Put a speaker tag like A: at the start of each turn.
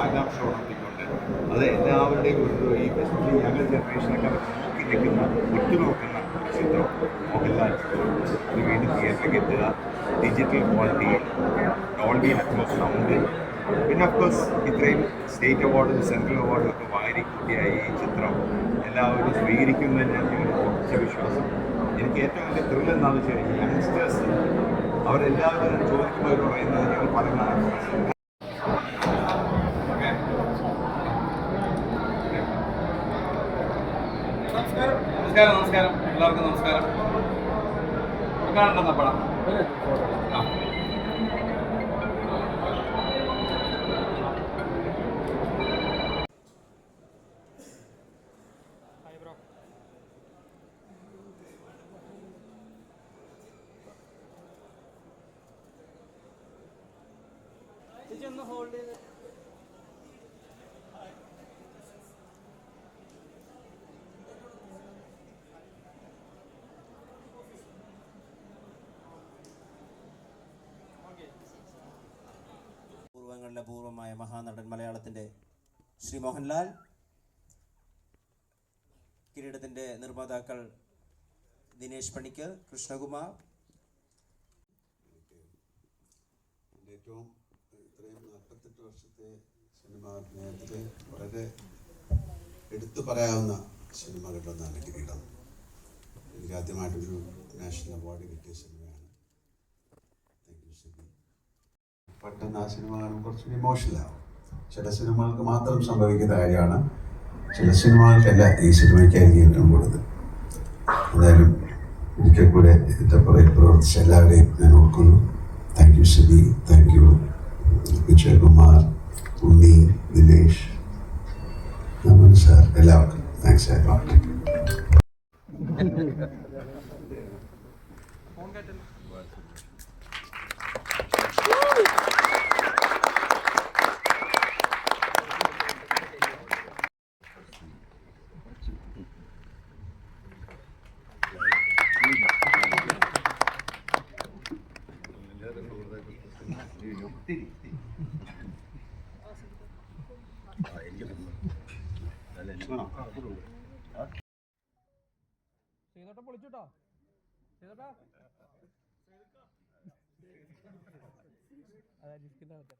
A: ആകാംക്ഷ ഉണർത്തിക്കൊണ്ട് അത് എല്ലാവരുടെയും ഒരു ഈ എസ്പെഷ്യലി യങ്ങർ ജനറേഷനൊക്കെ നോക്കി നിൽക്കുന്ന ഉറ്റുനോക്കുന്ന ഒരു ചിത്രം മോഹൻലാൽ അത് വീണ്ടും തിയേറ്ററിലേക്ക് എത്തുക, digital quality, Dolby Atmos sound, പിന്നെ ഓഫ്കോഴ്സ് ഇത്രയും സ്റ്റേറ്റ് അവാർഡും സെൻട്രൽ അവാർഡും ഒക്കെ വാരിക്കൂട്ടിയ ഈ ചിത്രം എല്ലാവരും സ്വീകരിക്കുന്നതിന് ഞങ്ങൾ ഉറച്ച വിശ്വാസം. എനിക്ക് ഏറ്റവും വലിയ ത്രില്ല് എന്താണെന്ന് വെച്ച് കഴിഞ്ഞാൽ യങ്സ്റ്റേഴ്സ് അവരെല്ലാവരും ചോദിക്കുമ്പോൾ അവർ പറയുന്നത് ഞങ്ങൾ പറയുന്നതാണ്.
B: നമസ്കാരം നമസ്കാരം എല്ലാവർക്കും നമസ്കാരം. കാണണ്ടെന്ന പടം ഒന്ന് ഹോൾഡ് ചെയ്ത്
C: പൂർവ്വങ്ങളുടെ പൂർവ്വമായ മഹാനടൻ മലയാളത്തിൻ്റെ ശ്രീ മോഹൻലാൽ, കിരീടത്തിൻ്റെ നിർമ്മാതാക്കൾ ദിനേശ് പണിക്കർ, കൃഷ്ണകുമാർ.
D: ഏറ്റവും ഇത്രയും 48 വർഷത്തെ സിനിമ അഭിനയത്തിൽ വളരെ എടുത്തു പറയാവുന്ന സിനിമകളിലൊന്നാണ് കിരീടം. എനിക്ക് ആദ്യമായിട്ടൊരു നാഷണൽ അവാർഡ് കിട്ടിയ സിനിമയാണ്. Thank you Sibi. പെട്ടെന്ന് ആ സിനിമ കാണുമ്പോൾ കുറച്ച് ഇമോഷണലാവും. ചില സിനിമകൾക്ക് മാത്രം സംഭവിക്കുന്ന കാര്യമാണ്, ചില സിനിമകൾക്കല്ല ഈ സിനിമയ്ക്കായിരിക്കും ഏറ്റവും കൂടുതൽ. എന്തായാലും ഒരിക്കൽ കൂടെ ഇതിൻ്റെ പുറകിൽ പ്രവർത്തിച്ച എല്ലാവരെയും ഞാൻ ഓർക്കുന്നു. Thank you Sibi, thank you Vijayakumar, Unni, Dinesh, Naman sir, എല്ലാവർക്കും താങ്ക്സ് എ ലോട്ട്.
B: ചെയ്തോട്ടെ, പൊളിച്ചുട്ടോ ചെയ്തോട്ടാ. അതാ ജിസ്കിന്റെ ആൾക്കാർ